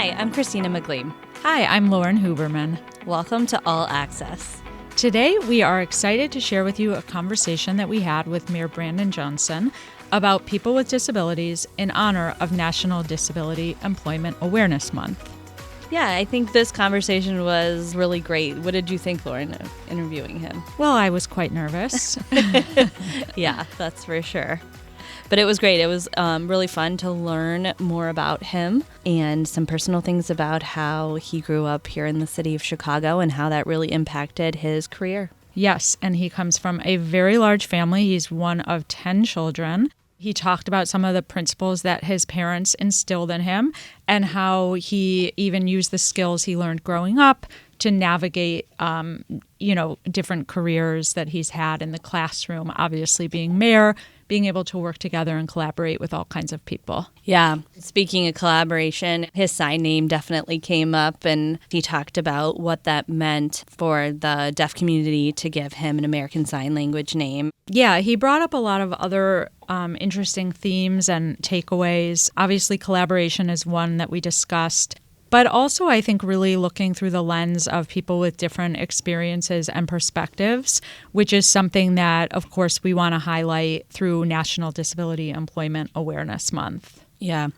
Hi, I'm Christina McLean. Hi, I'm Lauren Huberman. Welcome to All Access. Today, we are excited to share with you a conversation that we had with Mayor Brandon Johnson about people with disabilities in honor of National Disability Employment Awareness Month. Yeah, I think this conversation was really great. What did you think, Lauren, of interviewing him? Well, I was quite nervous. Yeah, that's for sure. But it was great. It was really fun to learn more about him and some personal things about how he grew up here in the city of Chicago and how that really impacted his career. Yes, and he comes from a very large family. He's one of 10 children. He talked about some of the principles that his parents instilled in him and how he even used the skills he learned growing up to navigate, different careers that he's had in the classroom, obviously being mayor, being able to work together and collaborate with all kinds of people. Yeah. Speaking of collaboration, his sign name definitely came up, and he talked about what that meant for the deaf community to give him an American Sign Language name. Yeah, he brought up a lot of other interesting themes and takeaways. Obviously, collaboration is one that we discussed. But also, I think, really looking through the lens of people with different experiences and perspectives, which is something that, of course, we want to highlight through National Disability Employment Awareness Month. Yeah.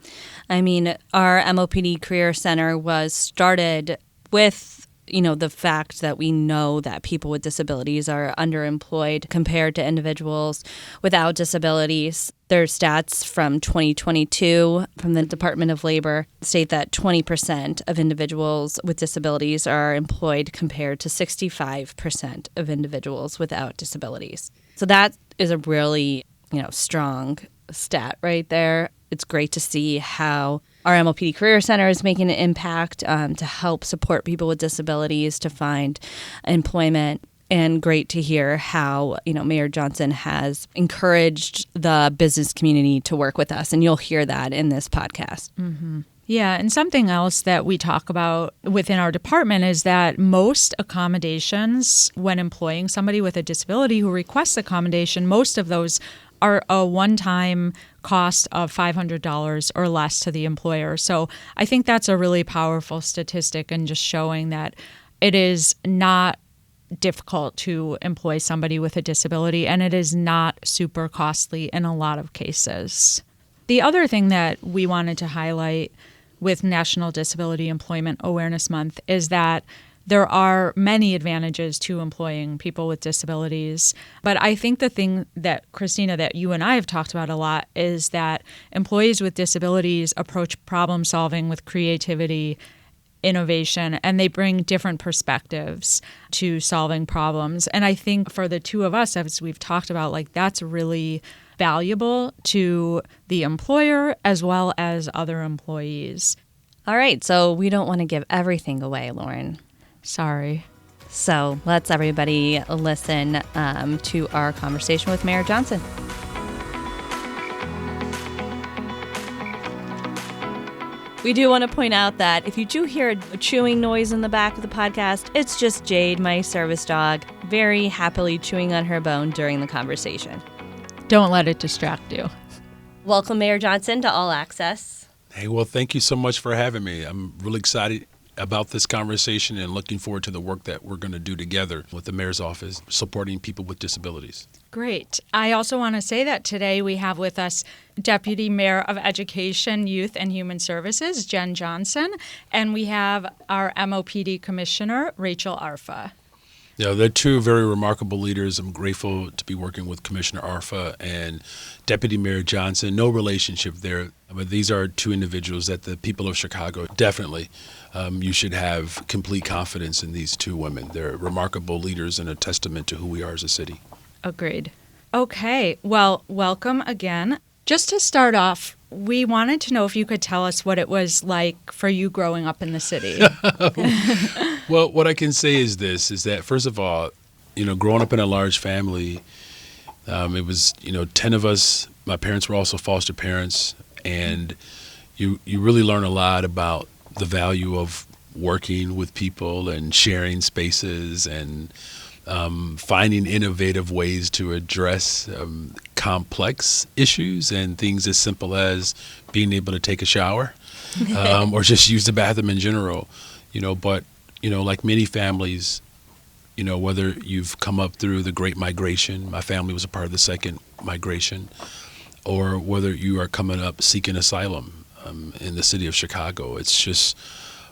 I mean, our MOPD Career Center was started with the fact that we know that people with disabilities are underemployed compared to individuals without disabilities. Their stats from 2022 from the Department of Labor state that 20% of individuals with disabilities are employed compared to 65% of individuals without disabilities. So that is a really, strong stat right there. It's great to see how our MOPD Career Center is making an impact to help support people with disabilities to find employment. And great to hear how, Mayor Johnson has encouraged the business community to work with us. And you'll hear that in this podcast. Mm-hmm. Yeah, and something else that we talk about within our department is that most accommodations, when employing somebody with a disability who requests accommodation, most of those are a one-time cost of $500 or less to the employer. So I think that's a really powerful statistic and just showing that it is not difficult to employ somebody with a disability, and it is not super costly in a lot of cases. The other thing that we wanted to highlight with National Disability Employment Awareness Month is that there are many advantages to employing people with disabilities. But I think the thing that, Christina, that you and I have talked about a lot is that employees with disabilities approach problem solving with creativity, innovation, and they bring different perspectives to solving problems. And I think for the two of us, as we've talked about, that's really valuable to the employer as well as other employees. All right, so we don't want to give everything away, Lauren. Sorry. So let's everybody listen to our conversation with Mayor Johnson. We do want to point out that if you do hear a chewing noise in the back of the podcast, it's just Jade, my service dog, very happily chewing on her bone during the conversation. Don't let it distract you. Welcome, Mayor Johnson, to All Access. Hey, well, thank you so much for having me. I'm really excited about this conversation and looking forward to the work that we're going to do together with the mayor's office supporting people with disabilities. Great. I also want to say that today we have with us Deputy Mayor of Education, Youth, and Human Services, Jen Johnson, and we have our MOPD Commissioner, Rachel Arfa. Yeah, they're two very remarkable leaders. I'm grateful to be working with Commissioner Arfa and Deputy Mayor Johnson. No relationship there, but these are two individuals that the people of Chicago definitely, you should have complete confidence in these two women. They're remarkable leaders and a testament to who we are as a city. Agreed. Okay, well, welcome again. Just to start off, we wanted to know if you could tell us what it was like for you growing up in the city. Well, what I can say is this, is that first of all, growing up in a large family, it was, 10 of us. My parents were also foster parents, and you really learn a lot about the value of working with people and sharing spaces and finding innovative ways to address complex issues and things as simple as being able to take a shower or just use the bathroom in general. But like many families, whether you've come up through the Great Migration, my family was a part of the second migration, or whether you are coming up seeking asylum in the city of Chicago, it's just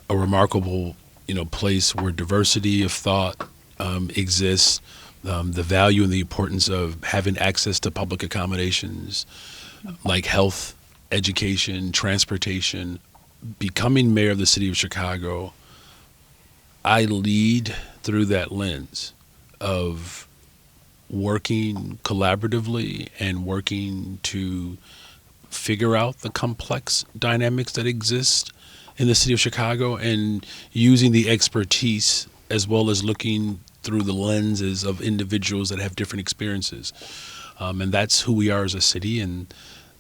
a remarkable, place where diversity of thought exists, the value and the importance of having access to public accommodations like health, education, transportation. Becoming mayor of the city of Chicago, I lead through that lens of working collaboratively and working to figure out the complex dynamics that exist in the city of Chicago and using the expertise as well as looking through the lenses of individuals that have different experiences. And that's who we are as a city, and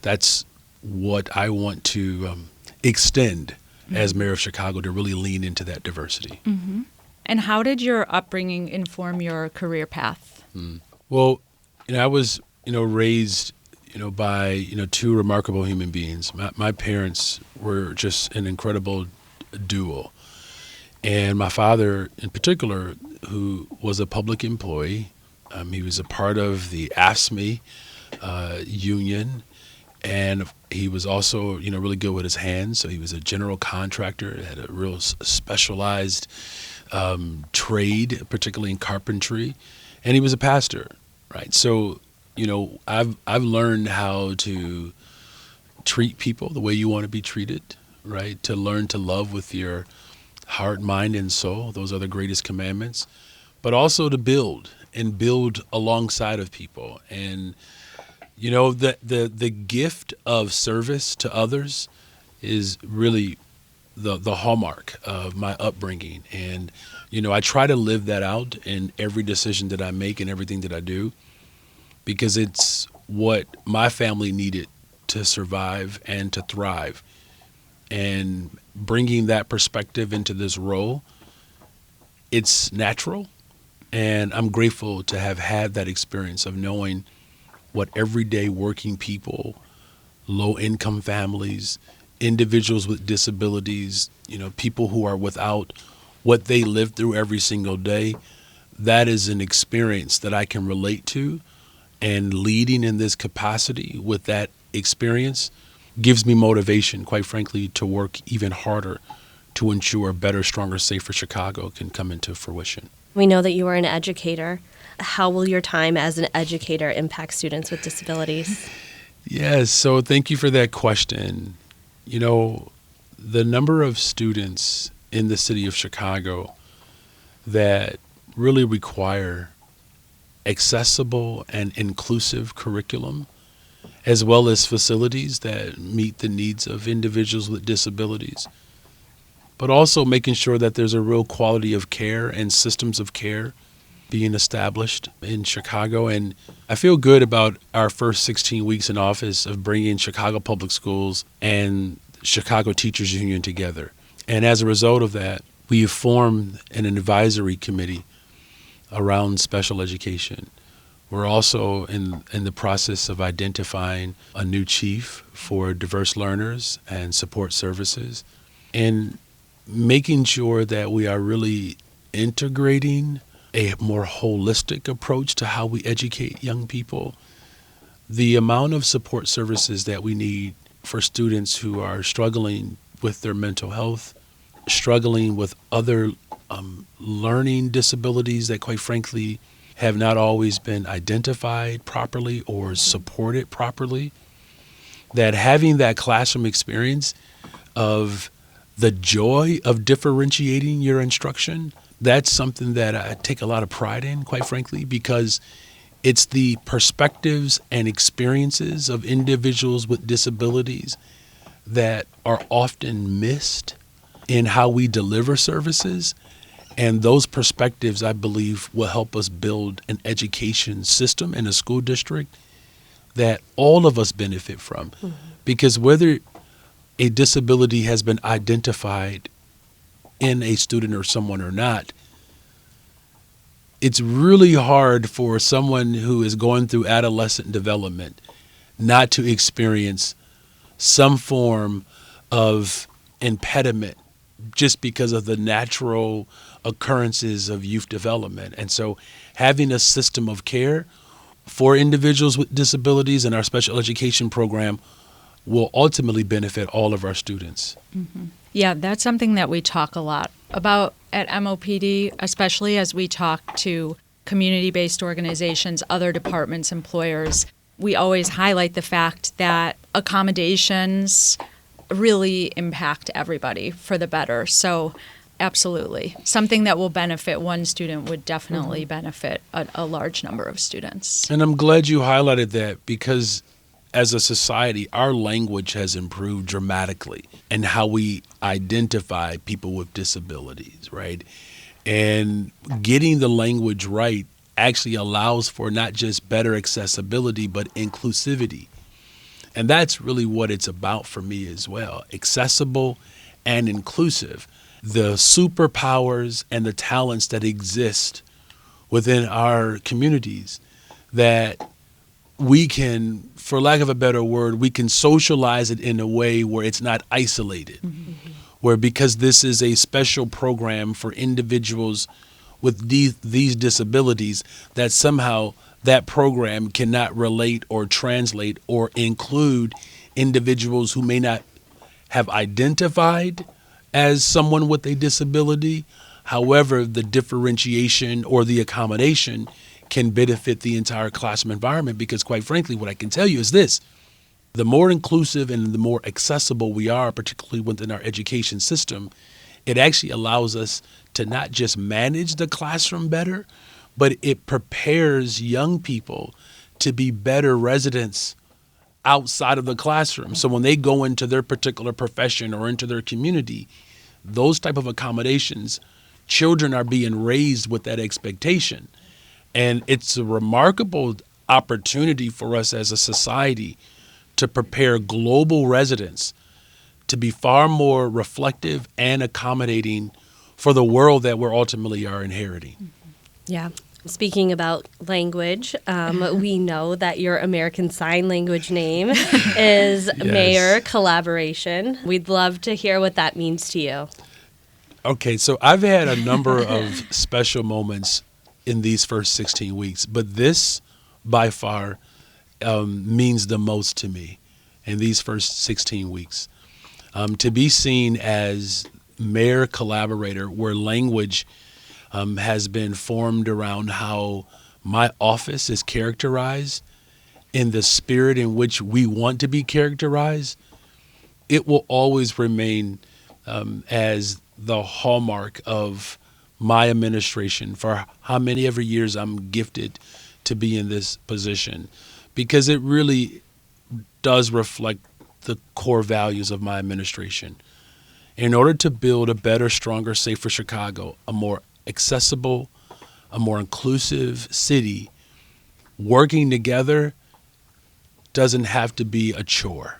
that's what I want to extend as mayor of Chicago, to really lean into that diversity. Mm-hmm. And how did your upbringing inform your career path? Well, I was, raised, by, two remarkable human beings. My parents were just an incredible duo. And my father, in particular, who was a public employee, he was a part of the AFSCME union, and he was also, really good with his hands. So he was a general contractor, had a real specialized trade, particularly in carpentry, and he was a pastor, right? So, I've learned how to treat people the way you want to be treated, right? To learn to love with your heart, mind, and soul. Those are the greatest commandments. But also to build alongside of people. And, the gift of service to others is really the hallmark of my upbringing. And, I try to live that out in every decision that I make and everything that I do, because it's what my family needed to survive and to thrive. And bringing that perspective into this role, it's natural. And I'm grateful to have had that experience of knowing what everyday working people, low-income families, individuals with disabilities, people who are without what they live through every single day, that is an experience that I can relate to. And leading in this capacity with that experience gives me motivation, quite frankly, to work even harder to ensure a better, stronger, safer Chicago can come into fruition. We know that you are an educator. How will your time as an educator impact students with disabilities? Yes, so thank you for that question. The number of students in the city of Chicago that really require accessible and inclusive curriculum, as well as facilities that meet the needs of individuals with disabilities, but also making sure that there's a real quality of care and systems of care being established in Chicago. And I feel good about our first 16 weeks in office of bringing Chicago Public Schools and Chicago Teachers Union together. And as a result of that, we have formed an advisory committee around special education. We're also in the process of identifying a new chief for diverse learners and support services, and making sure that we are really integrating a more holistic approach to how we educate young people. The amount of support services that we need for students who are struggling with their mental health, struggling with other learning disabilities that, quite frankly, have not always been identified properly or supported properly, that having that classroom experience of the joy of differentiating your instruction, that's something that I take a lot of pride in, quite frankly, because it's the perspectives and experiences of individuals with disabilities that are often missed in how we deliver services. And those perspectives, I believe, will help us build an education system in a school district that all of us benefit from. Mm-hmm. Because whether a disability has been identified in a student or someone or not, it's really hard for someone who is going through adolescent development not to experience some form of impediment just because of the natural occurrences of youth development. And so having a system of care for individuals with disabilities in our special education program will ultimately benefit all of our students. Mm-hmm. Yeah, that's something that we talk a lot about at MOPD, especially as we talk to community-based organizations, other departments, employers. We always highlight the fact that accommodations really impact everybody for the better. So absolutely. Something that will benefit one student would definitely benefit a large number of students. And I'm glad you highlighted that, because as a society, our language has improved dramatically in how we identify people with disabilities, right? And getting the language right actually allows for not just better accessibility, but inclusivity. And that's really what it's about for me as well, accessible and inclusive. The superpowers and the talents that exist within our communities that we can, for lack of a better word, we can socialize it in a way where it's not isolated, where because this is a special program for individuals with these disabilities, that somehow that program cannot relate or translate or include individuals who may not have identified as someone with a disability. However, the differentiation or the accommodation can benefit the entire classroom environment, because quite frankly, what I can tell you is this: the more inclusive and the more accessible we are, particularly within our education system, it actually allows us to not just manage the classroom better, but it prepares young people to be better residents outside of the classroom. So when they go into their particular profession or into their community, those type of accommodations, children are being raised with that expectation. And it's a remarkable opportunity for us as a society to prepare global residents to be far more reflective and accommodating for the world that we're ultimately are inheriting. Yeah. Speaking about language, we know that your American Sign Language name is Mayor Collaboration. We'd love to hear what that means to you. Okay, so I've had a number of special moments in these first 16 weeks, but this by far means the most to me in these first 16 weeks. To be seen as mayor collaborator, where language has been formed around how my office is characterized in the spirit in which we want to be characterized, it will always remain as the hallmark of my administration for how many ever years I'm gifted to be in this position, because it really does reflect the core values of my administration. In order to build a better, stronger, safer Chicago, a more accessible, a more inclusive city, working together doesn't have to be a chore.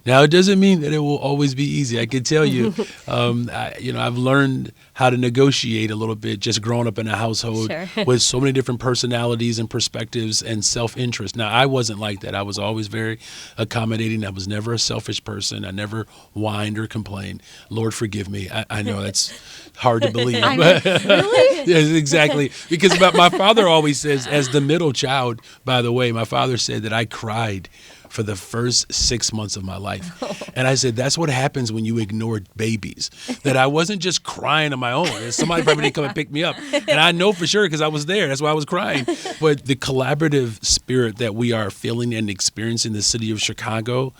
Now, it doesn't mean that it will always be easy. I can tell you, I've learned how to negotiate a little bit just growing up in a household with so many different personalities and perspectives and self-interest. Now, I wasn't like that. I was always very accommodating. I was never a selfish person. I never whined or complained. Lord, forgive me. I know that's hard to believe. I mean, really? Yes, exactly. Because my father always says, as the middle child, by the way, my father said that I cried for the first 6 months of my life. And I said, that's what happens when you ignore babies. That I wasn't just crying on my own. And somebody probably didn't come and pick me up. And I know for sure because I was there. That's why I was crying. But the collaborative spirit that we are feeling and experiencing in the city of Chicago,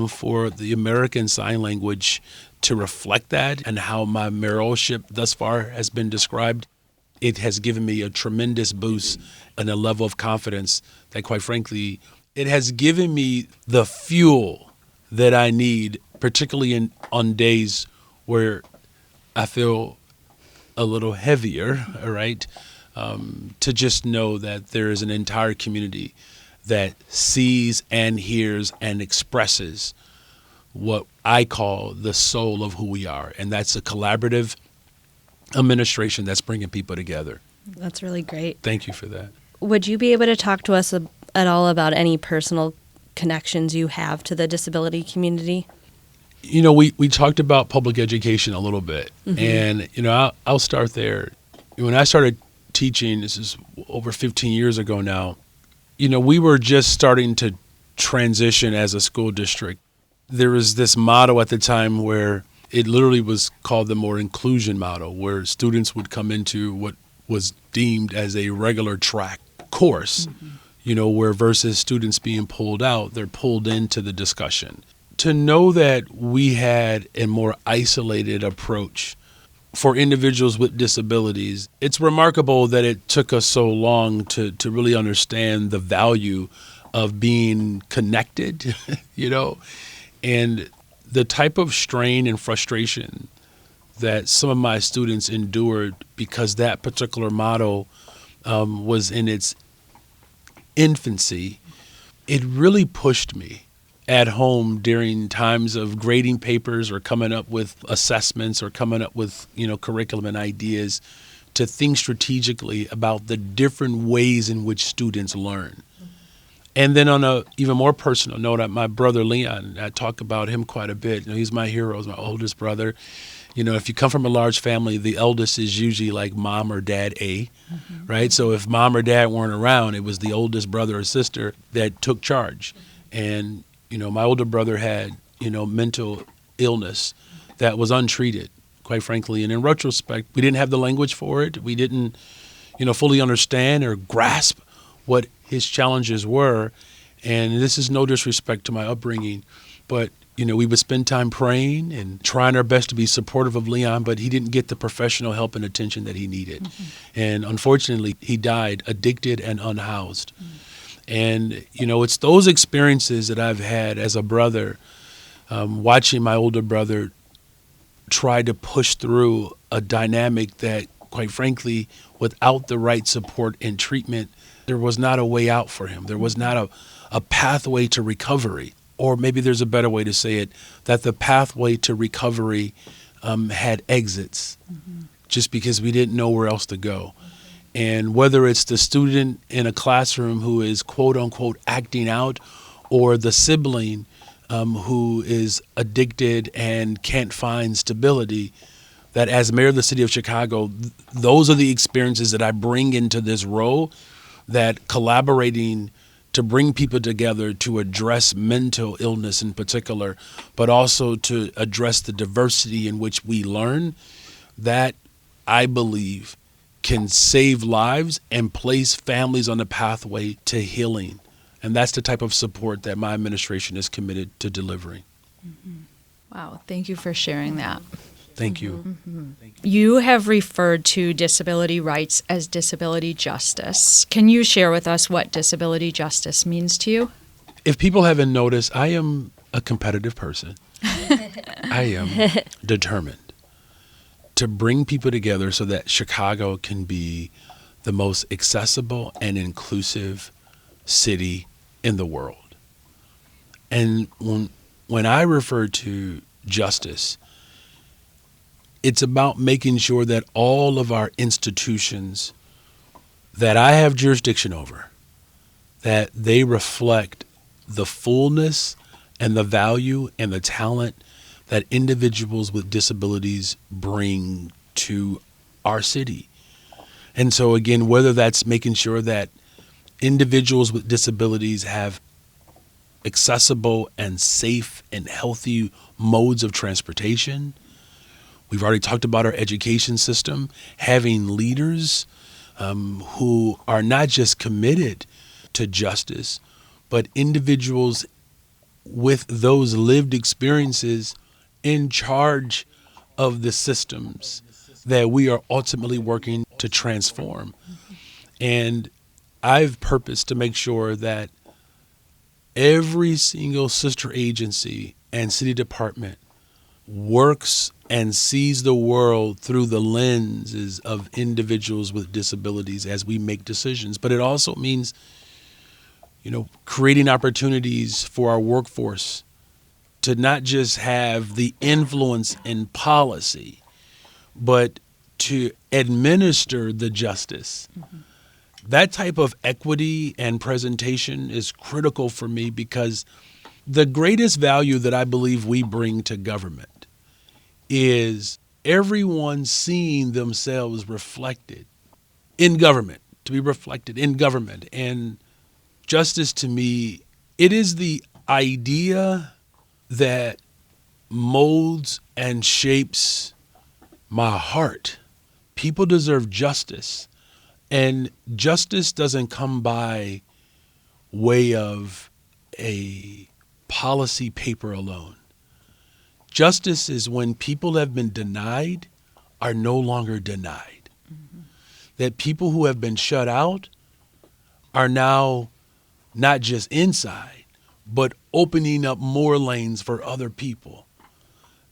for the American Sign Language to reflect that and how my mayoralship thus far has been described, it has given me a tremendous boost and a level of confidence that, quite frankly, it has given me the fuel that I need, particularly on days where I feel a little heavier, all right, to just know that there is an entire community that sees and hears and expresses what I call the soul of who we are. And that's a collaborative administration that's bringing people together. That's really great. Thank you for that. Would you be able to talk to us at all about any personal connections you have to the disability community? We talked about public education a little bit, and I'll start there. When I started teaching, this is over 15 years ago now, we were just starting to transition as a school district. There was this motto at the time where it literally was called the more inclusion model, where students would come into what was deemed as a regular track course, where versus students being pulled out, they're pulled into the discussion. To know that we had a more isolated approach for individuals with disabilities, it's remarkable that it took us so long to really understand the value of being connected, and the type of strain and frustration that some of my students endured because that particular model was in its infancy. It really pushed me at home during times of grading papers or coming up with assessments or coming up with, curriculum and ideas to think strategically about the different ways in which students learn. And then on a even more personal note, my brother Leon, I talk about him quite a bit. He's my hero, he's my oldest brother. If you come from a large family, the eldest is usually like mom or dad A, right? So if mom or dad weren't around, it was the oldest brother or sister that took charge. And, my older brother had, mental illness that was untreated, quite frankly. And in retrospect, we didn't have the language for it. We didn't, fully understand or grasp what his challenges were. And this is no disrespect to my upbringing, but we would spend time praying and trying our best to be supportive of Leon, but he didn't get the professional help and attention that he needed. And unfortunately, he died addicted and unhoused. And, it's those experiences that I've had as a brother, watching my older brother try to push through a dynamic that, quite frankly, without the right support and treatment, there was not a way out for him. There was not a pathway to recovery. Or maybe there's a better way to say it, that the pathway to recovery had exits, just because we didn't know where else to go. And whether it's the student in a classroom who is, quote unquote, acting out, or the sibling who is addicted and can't find stability, that as mayor of the city of Chicago, those are the experiences that I bring into this role, that collaborating to bring people together to address mental illness in particular, but also to address the diversity in which we learn, that I believe can save lives and place families on the pathway to healing. And that's the type of support that my administration is committed to delivering. Wow, thank you for sharing that. Thank you. You have referred to disability rights as disability justice. Can you share with us what disability justice means to you? If people haven't noticed, I am a competitive person. I am determined to bring people together so that Chicago can be the most accessible and inclusive city in the world. And when I refer to justice, it's about making sure that all of our institutions that I have jurisdiction over, that they reflect the fullness and the value and the talent that individuals with disabilities bring to our city. And so again, whether that's making sure that individuals with disabilities have accessible and safe and healthy modes of transportation. We've already talked about our education system, having leaders who are not just committed to justice, but individuals with those lived experiences in charge of the systems that we are ultimately working to transform. And I've purposed to make sure that every single sister agency and city department works and sees the world through the lenses of individuals with disabilities as we make decisions. But it also means, creating opportunities for our workforce to not just have the influence in policy, but to administer the justice. That type of equity and presentation is critical for me, because the greatest value that I believe we bring to government is everyone seeing themselves reflected in government, to be reflected in government. And justice, to me, it is the idea that molds and shapes my heart. People deserve justice. And justice doesn't come by way of a policy paper alone. Justice is when people have been denied are no longer denied. That people who have been shut out are now not just inside, but opening up more lanes for other people.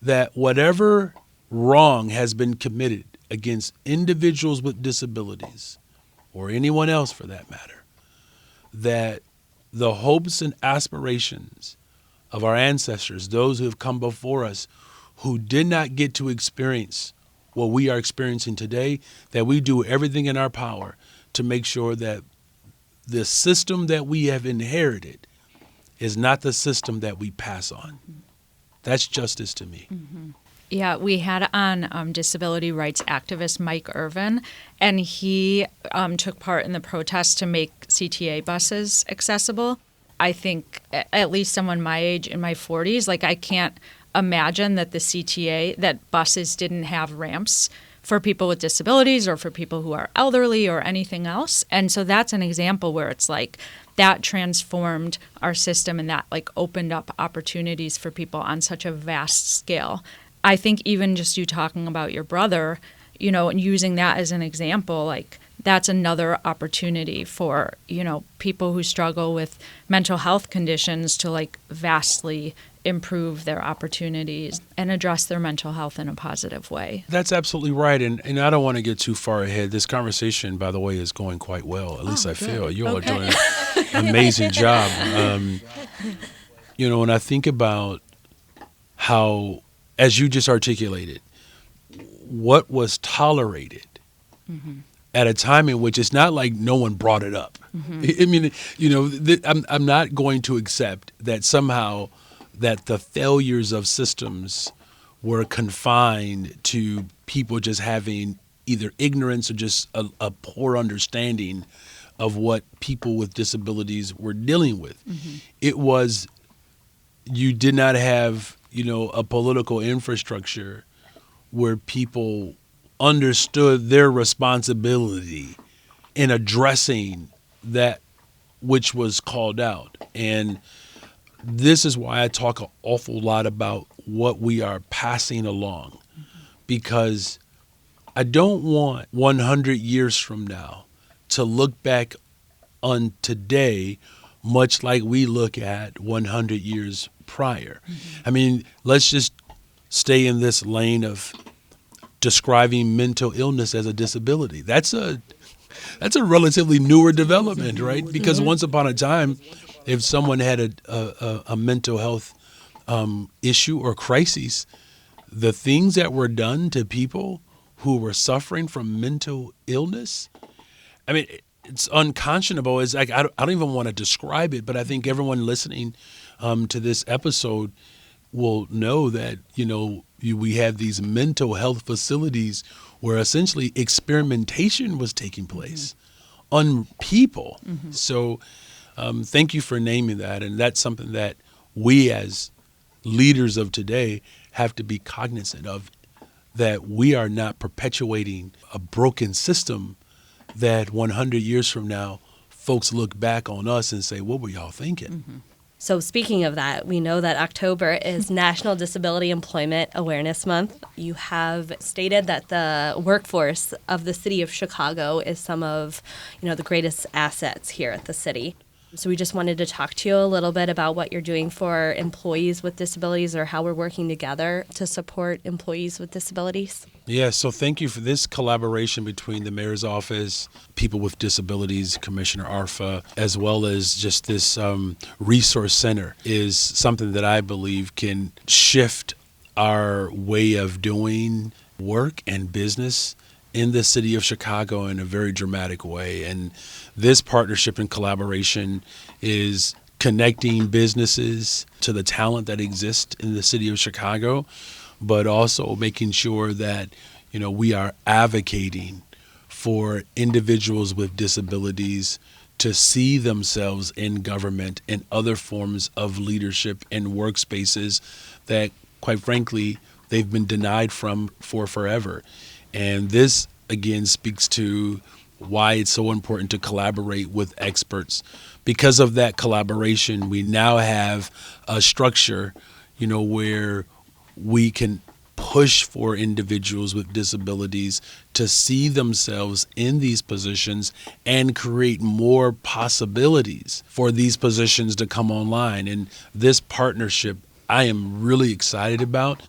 That whatever wrong has been committed against individuals with disabilities, or anyone else for that matter, that the hopes and aspirations of our ancestors, those who have come before us, who did not get to experience what we are experiencing today, that we do everything in our power to make sure that the system that we have inherited is not the system that we pass on. That's justice to me. Yeah, we had on disability rights activist Mike Irvin, and he took part in the protest to make CTA buses accessible. I think at least someone my age, in my 40s, like I can't imagine that the CTA, that buses didn't have ramps for people with disabilities or for people who are elderly or anything else. And so that's an example where it's like that transformed our system and that like opened up opportunities for people on such a vast scale. I think even just you talking about your brother, you know, and using that as an example, like that's another opportunity for, you know, people who struggle with mental health conditions to like vastly improve their opportunities and address their mental health in a positive way. That's absolutely right. And I don't want to get too far ahead. This conversation, by the way, is going quite well. At least I feel. You all are doing an amazing job. You know, when I think about how, as you just articulated, what was tolerated at a time in which it's not like no one brought it up. I mean, you know, I'm not going to accept that somehow that the failures of systems were confined to people just having either ignorance or just a poor understanding of what people with disabilities were dealing with. It was, you did not have, you know, a political infrastructure where people understood their responsibility in addressing that which was called out. And this is why I talk an awful lot about what we are passing along, because I don't want 100 years from now to look back on today much like we look at 100 years prior. I mean, let's just stay in this lane of describing mental illness as a disability. That's a relatively newer development, right? Because once upon a time, if someone had a mental health issue or crisis, the things that were done to people who were suffering from mental illness, I mean, it's unconscionable. It's like I don't even want to describe it, but I think everyone listening to this episode will know that, you know, we have these mental health facilities where essentially experimentation was taking place on people. So thank you for naming that. And that's something that we as leaders of today have to be cognizant of, that we are not perpetuating a broken system that 100 years from now, folks look back on us and say, what were y'all thinking? So speaking of that, we know that October is National Disability Employment Awareness Month. You have stated that the workforce of the city of Chicago is some of, you know, the greatest assets here at the city. So we just wanted to talk to you a little bit about what you're doing for employees with disabilities, or how we're working together to support employees with disabilities. Yeah, so thank you for this collaboration between the mayor's office, people with disabilities, Commissioner Arfa, as well as just this resource center is something that I believe can shift our way of doing work and business in the city of Chicago in a very dramatic way. And this partnership and collaboration is connecting businesses to the talent that exists in the city of Chicago, but also making sure that, we are advocating for individuals with disabilities to see themselves in government and other forms of leadership and workspaces that, quite frankly, they've been denied from for forever. And this, again, speaks to why it's so important to collaborate with experts. Because of that collaboration, we now have a structure, where we can push for individuals with disabilities to see themselves in these positions and create more possibilities for these positions to come online. And this partnership, I am really excited about.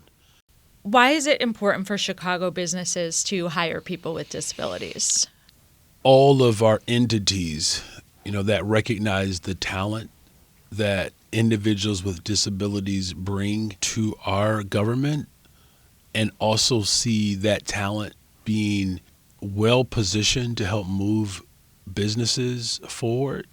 Why is it important for Chicago businesses to hire people with disabilities? All of our entities, that recognize the talent that individuals with disabilities bring to our government, and also see that talent being well positioned to help move businesses forward.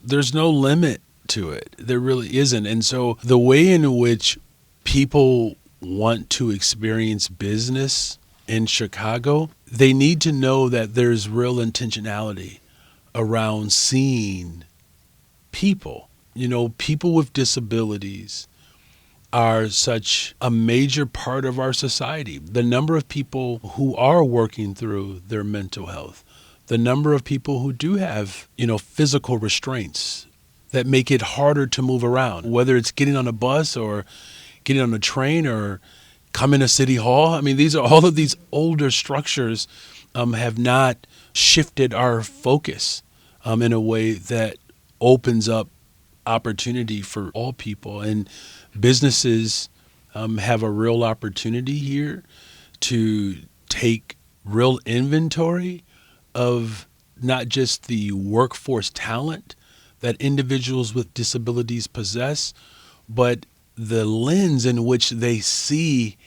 There's no limit to it. There really isn't. And so the way in which people want to experience business in Chicago, they need to know that there's real intentionality around seeing people. People with disabilities are such a major part of our society. The number of people who are working through their mental health, the number of people who do have, physical restraints that make it harder to move around, whether it's getting on a bus or getting on a train or coming to City Hall. I mean, all of these older structures have not shifted our focus in a way that opens up opportunity for all people. And businesses have a real opportunity here to take real inventory of not just the workforce talent that individuals with disabilities possess, but the lens in which they see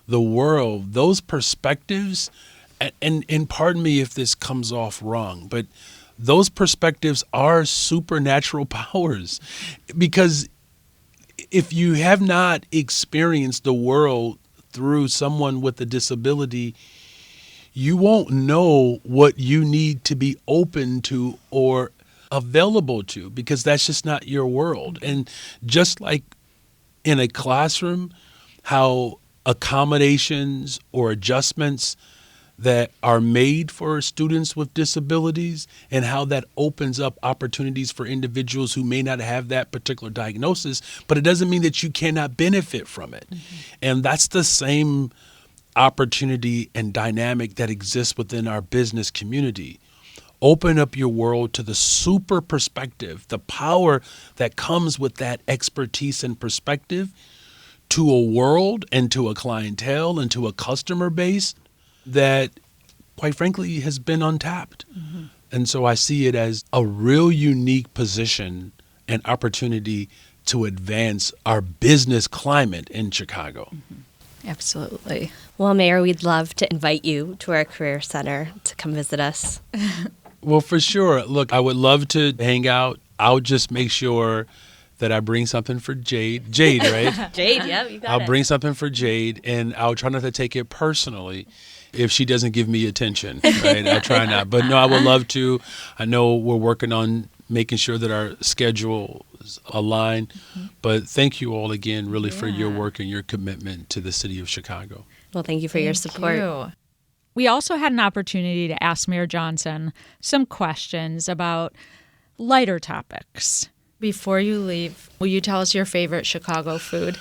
the world, those perspectives. And pardon me if this comes off wrong, but those perspectives are supernatural powers, because if you have not experienced the world through someone with a disability, you won't know what you need to be open to or available to, because that's just not your world. And just like in a classroom, how accommodations or adjustments that are made for students with disabilities, and how that opens up opportunities for individuals who may not have that particular diagnosis, but it doesn't mean that you cannot benefit from it. Mm-hmm. And that's the same opportunity and dynamic that exists within our business community. Open up your world to the super perspective, the power that comes with that expertise and perspective, to a world and to a clientele and to a customer base that, quite frankly, has been untapped. Mm-hmm. And so I see it as a real unique position and opportunity to advance our business climate in Chicago. Mm-hmm. Absolutely. Well, Mayor, we'd love to invite you to our Career Center to come visit us. Well, for sure. Look, I would love to hang out. I'll just make sure that I bring something for Jade. Jade, right? Jade, yeah, you got it. I'll bring something for Jade, and I'll try not to take it personally if she doesn't give me attention, right? I try not. But no, I would love to. I know we're working on making sure that our schedule is aligned. Mm-hmm. But thank you all again, really, for your work and your commitment to the city of Chicago. Well, thank you for your support. You. We also had an opportunity to ask Mayor Johnson some questions about lighter topics. Before you leave, will you tell us your favorite Chicago food?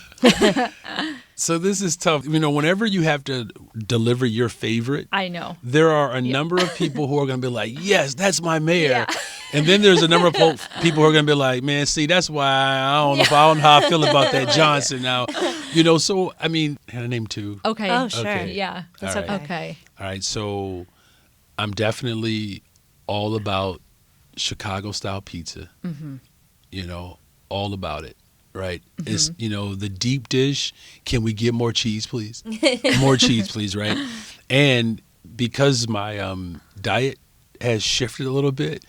So this is tough. Whenever you have to deliver your favorite, I know there are a number of people who are going to be like, yes, that's my mayor. Yeah. And then there's a number of people who are going to be like, man, see, that's why I don't know how I feel about that Johnson now. So, I mean, can I name two? Okay. Oh, sure. Okay. Yeah. That's All right. Okay. All right. So I'm definitely all about Chicago-style pizza. Mm-hmm. All about it, right? Mm-hmm. It's, the deep dish. Can we get more cheese, please? More cheese, please, right? And because my diet has shifted a little bit,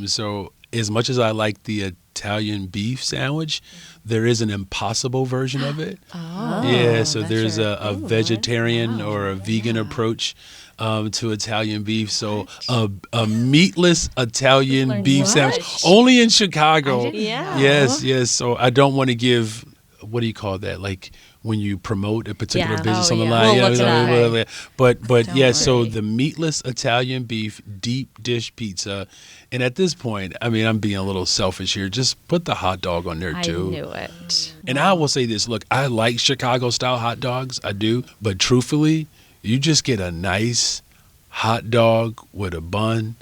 so as much as I like the Italian beef sandwich, there is an impossible version of it. Yeah, so there's a vegetarian or a vegan approach to Italian beef. So a meatless Italian beef sandwich, only in Chicago. Yeah. Yes. So I don't want to give, what do you call that? Like when you promote a particular business on the line. We'll look it up. But yeah, so the meatless Italian beef deep dish pizza. And at this point, I mean, I'm being a little selfish here. Just put the hot dog on there too. I knew it. And I will say this, look, I like Chicago style hot dogs. I do. But truthfully, you just get a nice hot dog with a bun.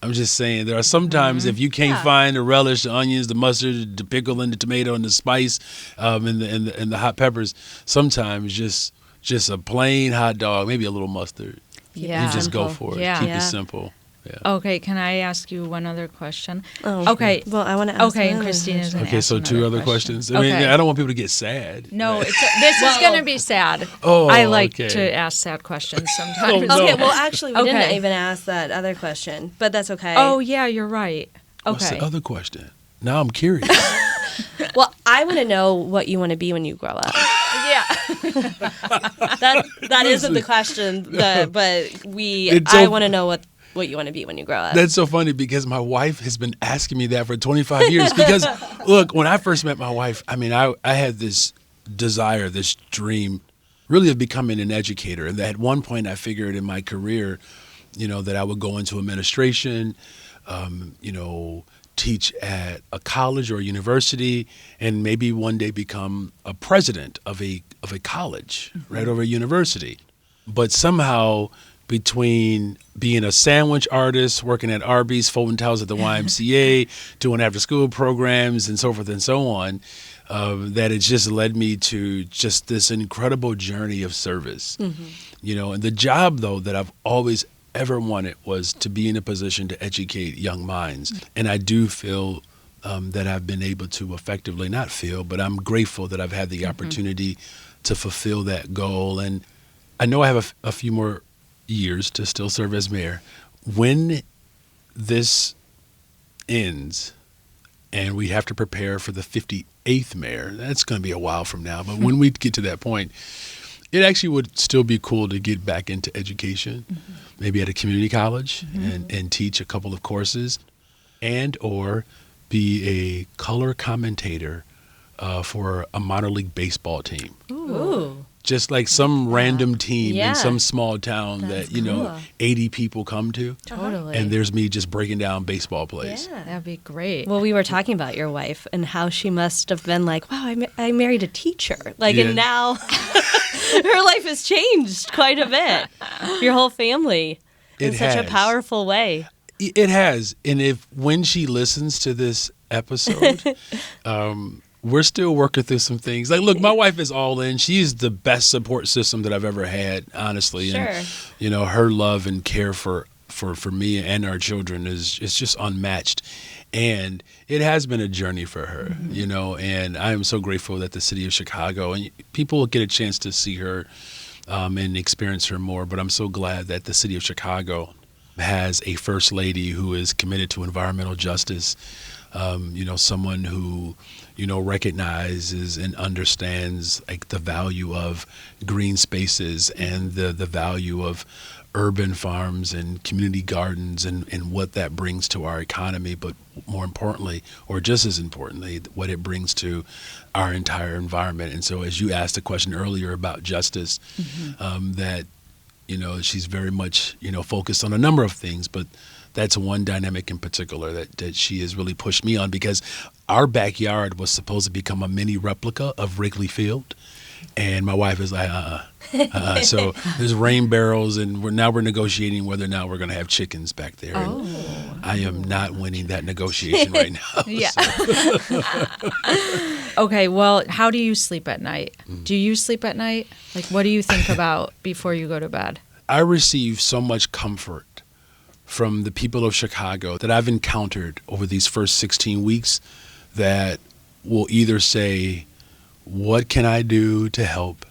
I'm just saying, there are sometimes if you can't find the relish, the onions, the mustard, the pickle, and the tomato, and the spice, and the hot peppers, sometimes just a plain hot dog, maybe a little mustard. Yeah. You just go for it. Yeah. Keep it simple. Yeah. Okay, can I ask you one other question? Oh, okay. Well, I want to ask. Okay, and Christina's going to Okay, ask so two another other questions. I Okay. mean, I don't want people to get sad. No, this is going to be sad. Oh, I like okay. to ask sad questions sometimes. No. Okay, well, actually, we didn't Okay. even ask that other question, but that's okay. Oh, yeah, you're right. What's Okay. the other question? Now I'm curious. Well, I want to know what you want to be when you grow up. Yeah. That isn't the question, but It's I so- want to know what you want to be when you grow up. That's so funny because my wife has been asking me that for 25 years. Because, look, when I first met my wife, I mean, I had this desire, this dream, really of becoming an educator. And at one point I figured in my career, that I would go into administration, teach at a college or a university, and maybe one day become a president of a college, right, over a university. But somehow, between being a sandwich artist, working at Arby's, folding towels at the YMCA, doing after-school programs, and so forth and so on, that it's just led me to just this incredible journey of service. And the job, though, that I've always ever wanted was to be in a position to educate young minds. And I do feel that I've been able to effectively, not feel, but I'm grateful that I've had the opportunity to fulfill that goal. And I know I have a few more years to still serve as mayor. When this ends and we have to prepare for the 58th mayor, that's going to be a while from now. But when we get to that point, it actually would still be cool to get back into education, maybe at a community college and teach a couple of courses, and or be a color commentator for a minor league baseball team. Ooh. Just like some random team Yeah. in some small town That's that, cool. 80 people come to. Totally. And there's me just breaking down baseball plays. Yeah. That'd be great. Well, we were talking about your wife and how she must have been like, wow, I married a teacher. Like, Yeah. and now her life has changed quite a bit. Your whole family in It such a has. powerful way. It has. And when she listens to this episode, we're still working through some things. Like, look, my wife is all in. She's the best support system that I've ever had, honestly. Sure. And, her love and care for me and our children is just unmatched. And it has been a journey for her, and I am so grateful that the city of Chicago, and people will get a chance to see her and experience her more, but I'm so glad that the city of Chicago has a first lady who is committed to environmental justice, someone who, recognizes and understands like the value of green spaces and the value of urban farms and community gardens and what that brings to our economy, but more importantly, or just as importantly, what it brings to our entire environment. And so as you asked a question earlier about justice, that, she's very much, focused on a number of things, but that's one dynamic in particular that she has really pushed me on, because our backyard was supposed to become a mini replica of Wrigley Field. And my wife is like, So there's rain barrels, and we're negotiating whether or not we're going to have chickens back there. Oh. And I am not winning that negotiation right now. Yeah. So. Okay, well, how do you sleep at night? Do you sleep at night? Like, what do you think about before you go to bed? I receive so much comfort from the people of Chicago that I've encountered over these first 16 weeks that will either say, what can I do to help?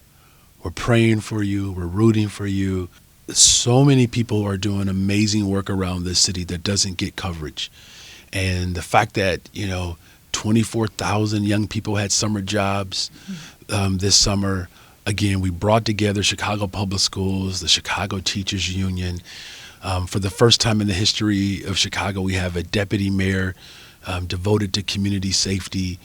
We're praying for you. We're rooting for you. so many people are doing amazing work around this city that doesn't get coverage. And the fact that, 24,000 young people had summer jobs this summer. Again, we brought together Chicago Public Schools, the Chicago Teachers Union. For the first time in the history of Chicago, we have a deputy mayor devoted to community safety.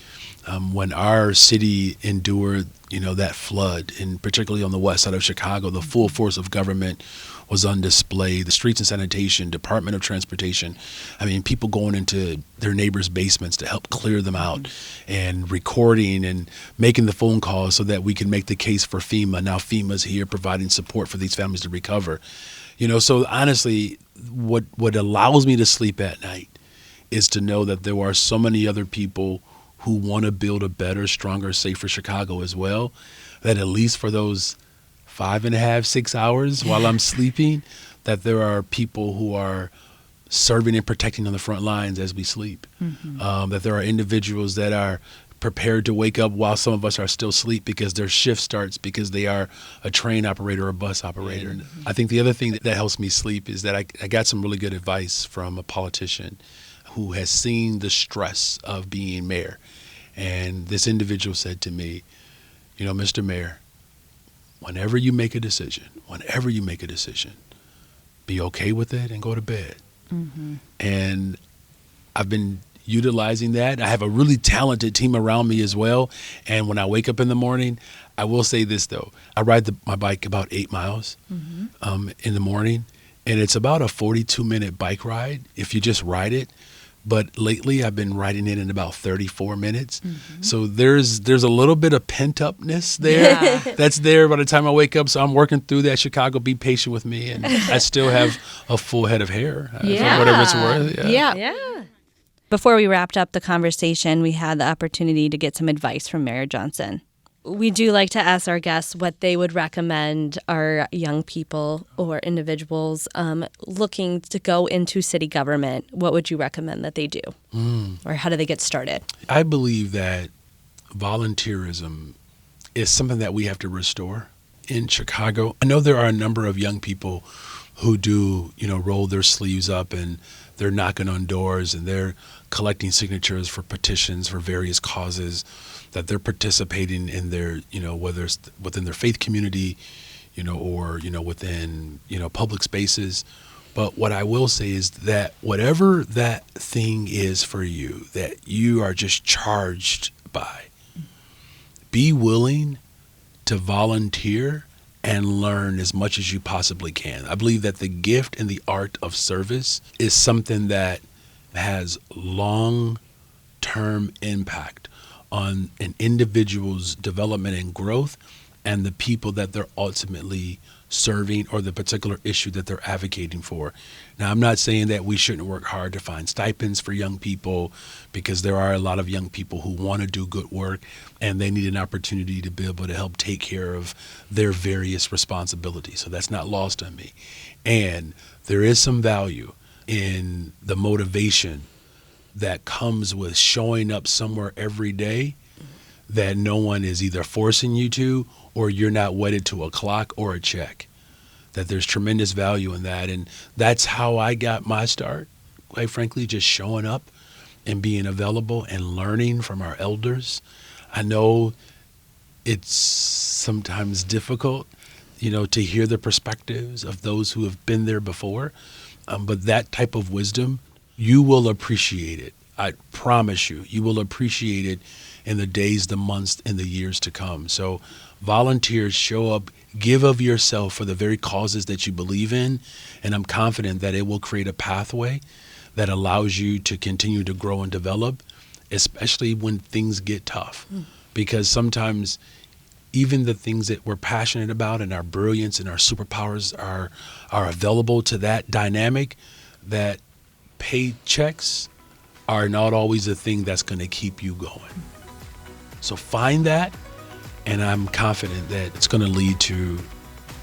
When our city endured, that flood, and particularly on the west side of Chicago, the full force of government was on display. The streets and sanitation, Department of Transportation, people going into their neighbors' basements to help clear them out, and recording and making the phone calls so that we can make the case for FEMA. Now FEMA's here providing support for these families to recover. So honestly, what allows me to sleep at night is to know that there are so many other people who want to build a better, stronger, safer Chicago as well, that at least for those 5.5, 6 hours while I'm sleeping, that there are people who are serving and protecting on the front lines as we sleep. That there are individuals that are prepared to wake up while some of us are still asleep because their shift starts because they are a train operator or a bus operator. And I think the other thing that helps me sleep is that I got some really good advice from a politician who has seen the stress of being mayor. And this individual said to me, Mr. Mayor, whenever you make a decision, be okay with it and go to bed. And I've been utilizing that. I have a really talented team around me as well. And when I wake up in the morning, I will say this, though. I ride my bike about 8 miles in the morning, and it's about a 42-minute bike ride if you just ride it. But lately, I've been riding it in about 34 minutes. So there's a little bit of pent-upness there that's there by the time I wake up. So I'm working through that. Chicago, be patient with me. And I still have a full head of hair, for whatever it's worth. Yeah. Before we wrapped up the conversation, we had the opportunity to get some advice from Mayor Johnson. We do like to ask our guests what they would recommend our young people or individuals looking to go into city government. What would you recommend that they do? Or how do they get started? I believe that volunteerism is something that we have to restore in Chicago. I know there are a number of young people who do, roll their sleeves up and they're knocking on doors and they're collecting signatures for petitions for various causes, that they're participating in their, whether it's within their faith community, or, within, public spaces. But what I will say is that whatever that thing is for you, that you are just charged by, be willing to volunteer and learn as much as you possibly can. I believe that the gift and the art of service is something that has long-term impact on an individual's development and growth and the people that they're ultimately serving or the particular issue that they're advocating for. Now, I'm not saying that we shouldn't work hard to find stipends for young people, because there are a lot of young people who want to do good work and they need an opportunity to be able to help take care of their various responsibilities. So that's not lost on me. And there is some value in the motivation that comes with showing up somewhere every day that no one is either forcing you to, or you're not wedded to a clock or a check. That there's tremendous value in that. And that's how I got my start, quite frankly, just showing up and being available and learning from our elders. I know it's sometimes difficult, to hear the perspectives of those who have been there before. But that type of wisdom, you will appreciate it. I promise you, you will appreciate it in the days, the months, and the years to come. So volunteers, show up, give of yourself for the very causes that you believe in, and I'm confident that it will create a pathway that allows you to continue to grow and develop, especially when things get tough. Because sometimes even the things that we're passionate about and our brilliance and our superpowers are available to that dynamic, that paychecks are not always the thing that's going to keep you going. So find that, and I'm confident that it's going to lead to,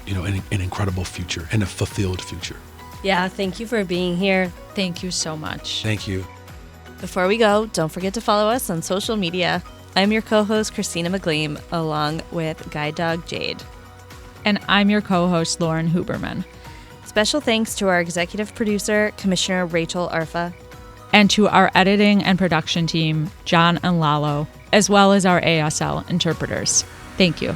an incredible future and a fulfilled future. Yeah, thank you for being here. Thank you so much. Thank you. Before we go, don't forget to follow us on social media. I'm your co-host, Christina McLean, along with Guide Dog Jade. And I'm your co-host, Lauren Huberman. Special thanks to our executive producer, Commissioner Rachel Arfa. And to our editing and production team, John and Lalo, as well as our ASL interpreters. Thank you.